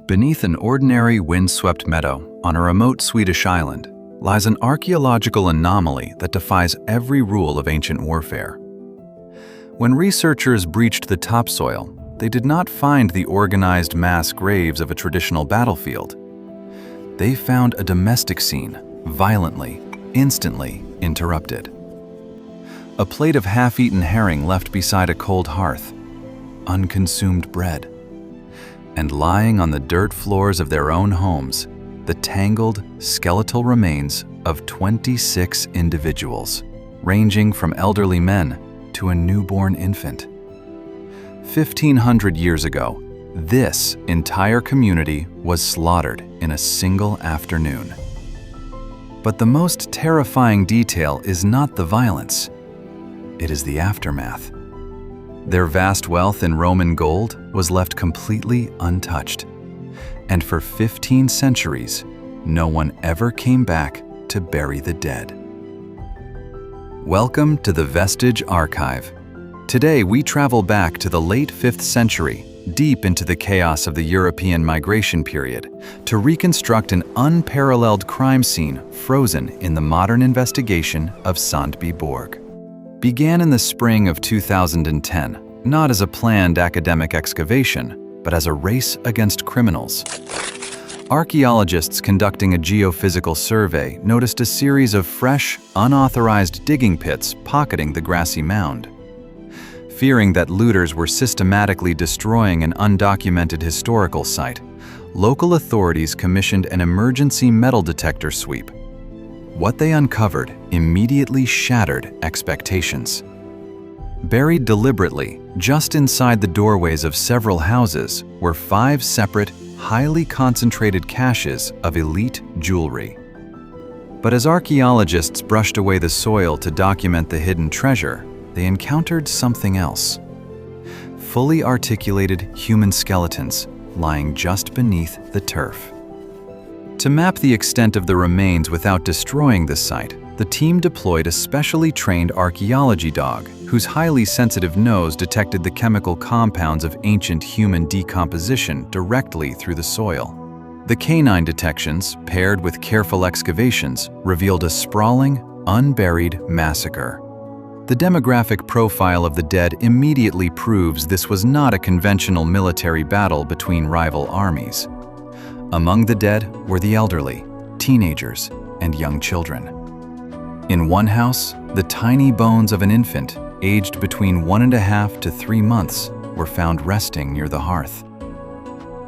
Beneath an ordinary windswept meadow on a remote Swedish island lies an archaeological anomaly that defies every rule of ancient warfare. When researchers breached the topsoil, they did not find the organized mass graves of a traditional battlefield. They found a domestic scene, violently, instantly interrupted. A plate of half-eaten herring left beside a cold hearth, unconsumed bread, and lying on the dirt floors of their own homes, the tangled, skeletal remains of 26 individuals, ranging from elderly men to a newborn infant. 1,500 years ago, this entire community was slaughtered in a single afternoon. But the most terrifying detail is not the violence, it is the aftermath. Their vast wealth in Roman gold was left completely untouched, and for 15 centuries, no one ever came back to bury the dead. Welcome to the Vestige Archive. Today we travel back to the late 5th century, deep into the chaos of the European migration period, to reconstruct an unparalleled crime scene frozen in the modern investigation of Sandby Borg. Began in the spring of 2010, not as a planned academic excavation, but as a race against criminals. Archaeologists conducting a geophysical survey noticed a series of fresh, unauthorized digging pits pocketing the grassy mound. Fearing that looters were systematically destroying an undocumented historical site, local authorities commissioned an emergency metal detector sweep. What they uncovered immediately shattered expectations. Buried deliberately, just inside the doorways of several houses, were 5 separate, highly concentrated caches of elite jewelry. But as archaeologists brushed away the soil to document the hidden treasure, they encountered something else. Fully articulated human skeletons lying just beneath the turf. To map the extent of the remains without destroying the site, the team deployed a specially trained archaeology dog whose highly sensitive nose detected the chemical compounds of ancient human decomposition directly through the soil. The canine detections, paired with careful excavations, revealed a sprawling, unburied massacre. The demographic profile of the dead immediately proves this was not a conventional military battle between rival armies. Among the dead were the elderly, teenagers, and young children. In one house, the tiny bones of an infant, aged between 1.5 to 3 months, were found resting near the hearth.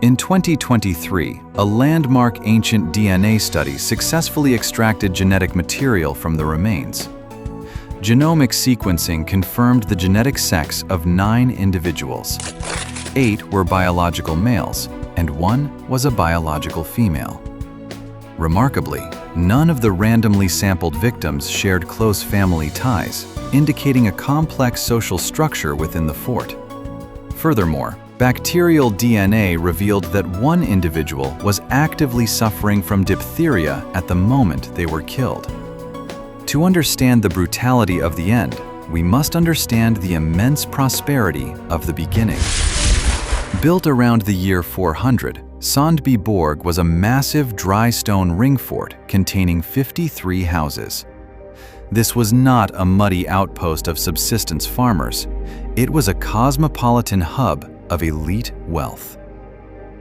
In 2023, a landmark ancient DNA study successfully extracted genetic material from the remains. Genomic sequencing confirmed the genetic sex of 9 individuals. 8 were biological males, and 1 was a biological female. Remarkably, none of the randomly sampled victims shared close family ties, indicating a complex social structure within the fort. Furthermore, bacterial DNA revealed that 1 individual was actively suffering from diphtheria at the moment they were killed. To understand the brutality of the end, we must understand the immense prosperity of the beginning. Built around the year 400, Sandby Borg was a massive dry stone ring fort containing 53 houses. This was not a muddy outpost of subsistence farmers. It was a cosmopolitan hub of elite wealth.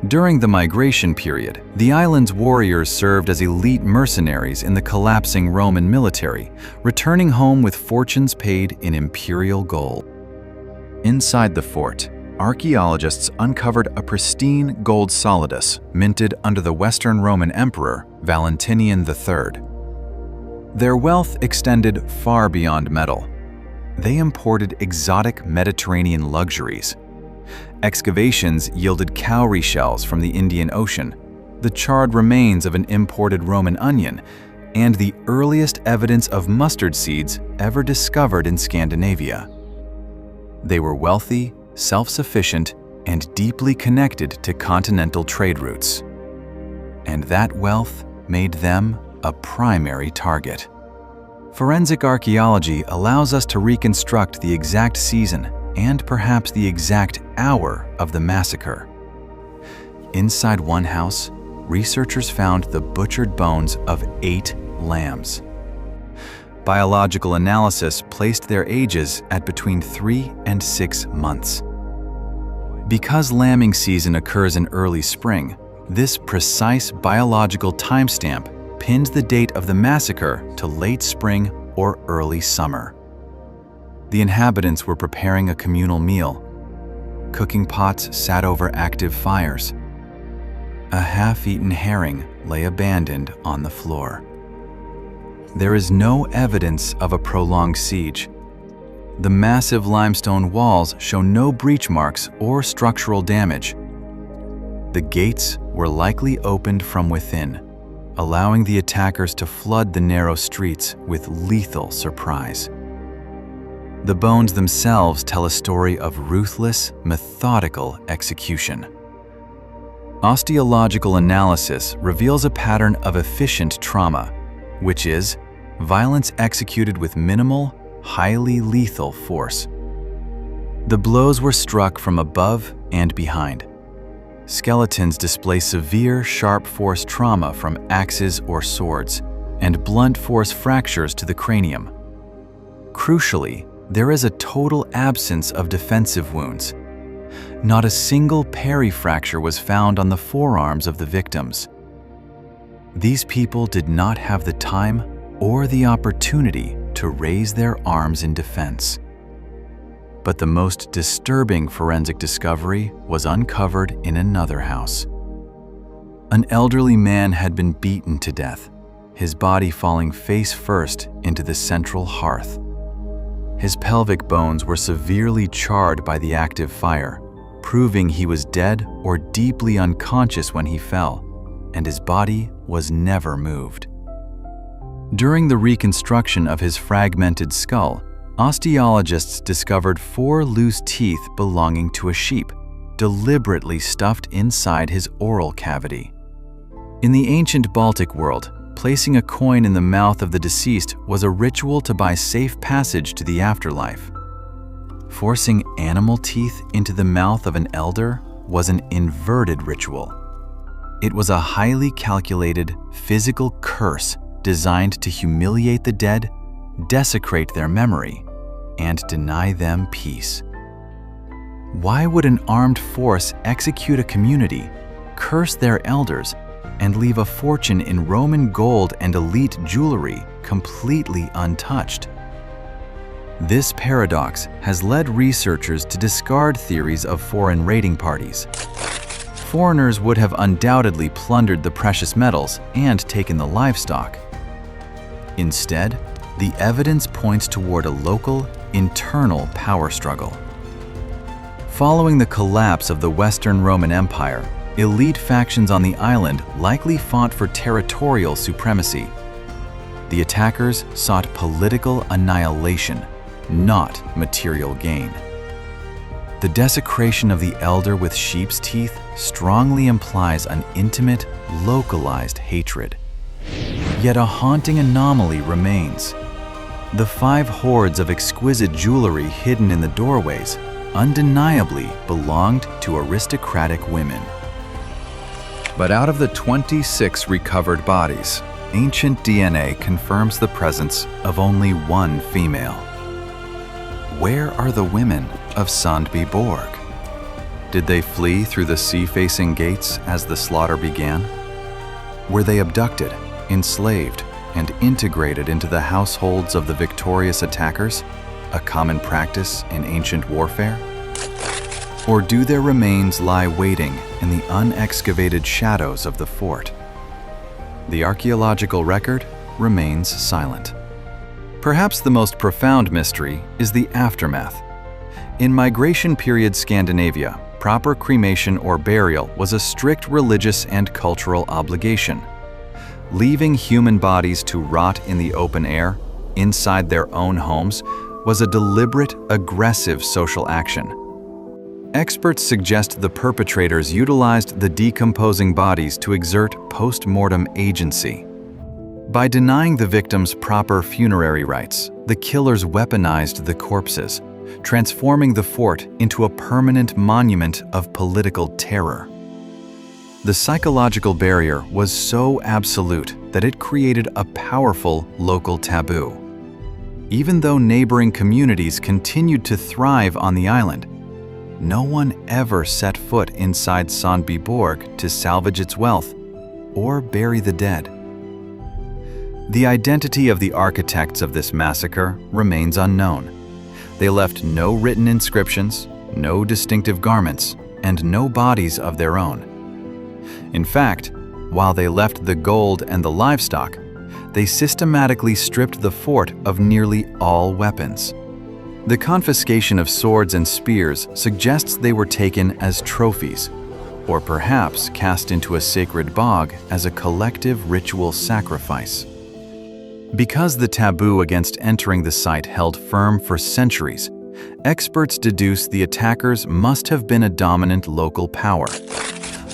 During the migration period, the island's warriors served as elite mercenaries in the collapsing Roman military, returning home with fortunes paid in imperial gold. Inside the fort, archaeologists uncovered a pristine gold solidus minted under the Western Roman Emperor Valentinian III. Their wealth extended far beyond metal. They imported exotic Mediterranean luxuries. Excavations yielded cowrie shells from the Indian Ocean, the charred remains of an imported Roman onion, and the earliest evidence of mustard seeds ever discovered in Scandinavia. They were wealthy, self-sufficient, and deeply connected to continental trade routes. And that wealth made them a primary target. Forensic archaeology allows us to reconstruct the exact season and perhaps the exact hour of the massacre. Inside one house, researchers found the butchered bones of 8 lambs. Biological analysis placed their ages at between 3 and 6 months. Because lambing season occurs in early spring, this precise biological timestamp pinned the date of the massacre to late spring or early summer. The inhabitants were preparing a communal meal. Cooking pots sat over active fires. A half-eaten herring lay abandoned on the floor. There is no evidence of a prolonged siege. The massive limestone walls show no breach marks or structural damage. The gates were likely opened from within, allowing the attackers to flood the narrow streets with lethal surprise. The bones themselves tell a story of ruthless, methodical execution. Osteological analysis reveals a pattern of efficient trauma, which is violence executed with minimal, highly lethal force. The blows were struck from above and behind. Skeletons display severe sharp force trauma from axes or swords, and blunt force fractures to the cranium. Crucially, there is a total absence of defensive wounds. Not a single perifracture was found on the forearms of the victims. These people did not have the time or the opportunity to raise their arms in defense. But the most disturbing forensic discovery was uncovered in another house. An elderly man had been beaten to death, his body falling face first into the central hearth. His pelvic bones were severely charred by the active fire, proving he was dead or deeply unconscious when he fell, and his body was never moved. During the reconstruction of his fragmented skull, osteologists discovered 4 loose teeth belonging to a sheep, deliberately stuffed inside his oral cavity. In the ancient Baltic world, placing a coin in the mouth of the deceased was a ritual to buy safe passage to the afterlife. Forcing animal teeth into the mouth of an elder was an inverted ritual. It was a highly calculated physical curse designed to humiliate the dead, desecrate their memory, and deny them peace. Why would an armed force execute a community, curse their elders, and leave a fortune in Roman gold and elite jewelry completely untouched? This paradox has led researchers to discard theories of foreign raiding parties. Foreigners would have undoubtedly plundered the precious metals and taken the livestock. Instead, the evidence points toward a local, internal power struggle. Following the collapse of the Western Roman Empire, elite factions on the island likely fought for territorial supremacy. The attackers sought political annihilation, not material gain. The desecration of the elder with sheep's teeth strongly implies an intimate, localized hatred. Yet a haunting anomaly remains. The 5 hoards of exquisite jewelry hidden in the doorways undeniably belonged to aristocratic women. But out of the 26 recovered bodies, ancient DNA confirms the presence of only 1 female. Where are the women of Sandby Borg? Did they flee through the sea-facing gates as the slaughter began? Were they abducted, enslaved, and integrated into the households of the victorious attackers, a common practice in ancient warfare? Or do their remains lie waiting in the unexcavated shadows of the fort? The archaeological record remains silent. Perhaps the most profound mystery is the aftermath. In migration period Scandinavia, proper cremation or burial was a strict religious and cultural obligation. Leaving human bodies to rot in the open air, inside their own homes, was a deliberate, aggressive social action. Experts suggest the perpetrators utilized the decomposing bodies to exert post-mortem agency. By denying the victims proper funerary rites, the killers weaponized the corpses, transforming the fort into a permanent monument of political terror. The psychological barrier was so absolute that it created a powerful local taboo. Even though neighboring communities continued to thrive on the island, no one ever set foot inside Sandby Borg to salvage its wealth or bury the dead. The identity of the architects of this massacre remains unknown. They left no written inscriptions, no distinctive garments, and no bodies of their own. In fact, while they left the gold and the livestock, they systematically stripped the fort of nearly all weapons. The confiscation of swords and spears suggests they were taken as trophies, or perhaps cast into a sacred bog as a collective ritual sacrifice. Because the taboo against entering the site held firm for centuries, experts deduce the attackers must have been a dominant local power.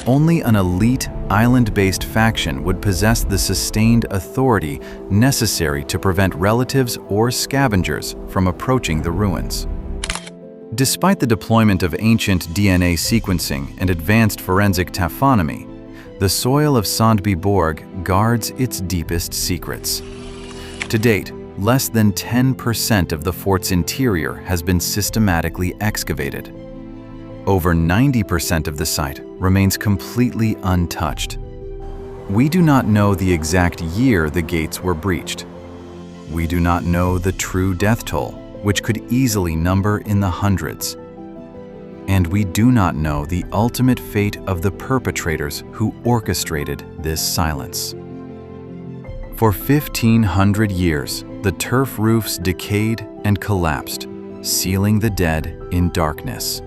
Only an elite, island-based faction would possess the sustained authority necessary to prevent relatives or scavengers from approaching the ruins. Despite the deployment of ancient DNA sequencing and advanced forensic taphonomy, the soil of Sandby Borg guards its deepest secrets. To date, less than 10% of the fort's interior has been systematically excavated. Over 90% of the site remains completely untouched. We do not know the exact year the gates were breached. We do not know the true death toll, which could easily number in the hundreds. And we do not know the ultimate fate of the perpetrators who orchestrated this silence. For 1,500 years, the turf roofs decayed and collapsed, sealing the dead in darkness.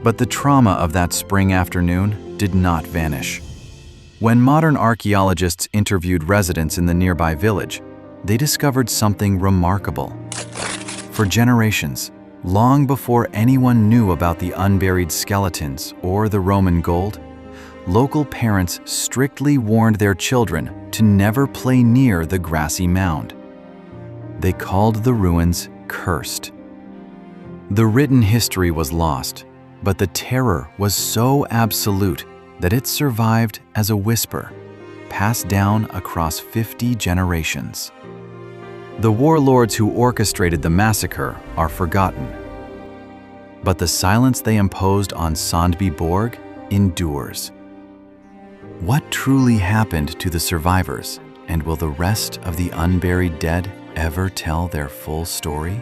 But the trauma of that spring afternoon did not vanish. When modern archaeologists interviewed residents in the nearby village, they discovered something remarkable. For generations, long before anyone knew about the unburied skeletons or the Roman gold, local parents strictly warned their children to never play near the grassy mound. They called the ruins cursed. The written history was lost, but the terror was so absolute that it survived as a whisper, passed down across 50 generations. The warlords who orchestrated the massacre are forgotten, but the silence they imposed on Sandby Borg endures. What truly happened to the survivors, and will the rest of the unburied dead ever tell their full story?